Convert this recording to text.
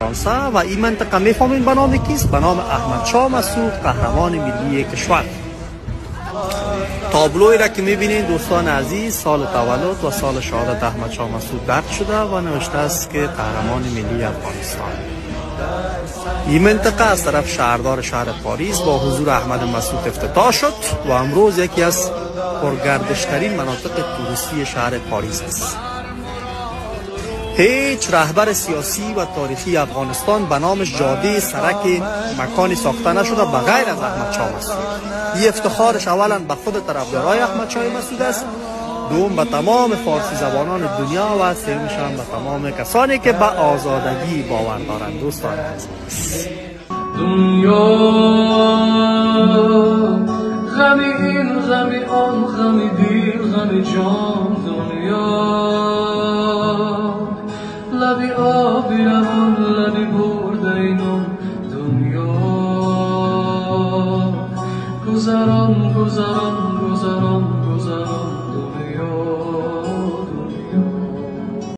فرانسه و این منطقه میفهمین به نام کیست؟ به نام احمد شاه مسعود، قهرمان ملی کشور. تابلوی را که میبینید دوستان عزیز، سال تولد و سال شهادت احمد شاه مسعود درج شده و نوشته است که قهرمان ملی افغانستان. این منطقه از طرف شهردار شهر پاریس با حضور احمد مسعود افتتاح شد و امروز یکی از پرگردشترین مناطق توریستی شهر پاریس است. هیچ رهبر سیاسی و تاریخی افغانستان به نامش جاده، سرک، مکانی ساخته نشده بغیر از احمد شاه مسعود. این افتخارش اولا به خود طرفدارای احمد شاه مسعود است، دوم به تمام فارسی زبانان دنیا و سومش هم به تمام کسانی که به آزادگی باور دارند. دوستان عزیز، دنیا غمی این غمی آن، غمی دیر غمی جان، دنیا لبی آبی روان، لبی برده اینم، دنیا گذران گذران گذران گذران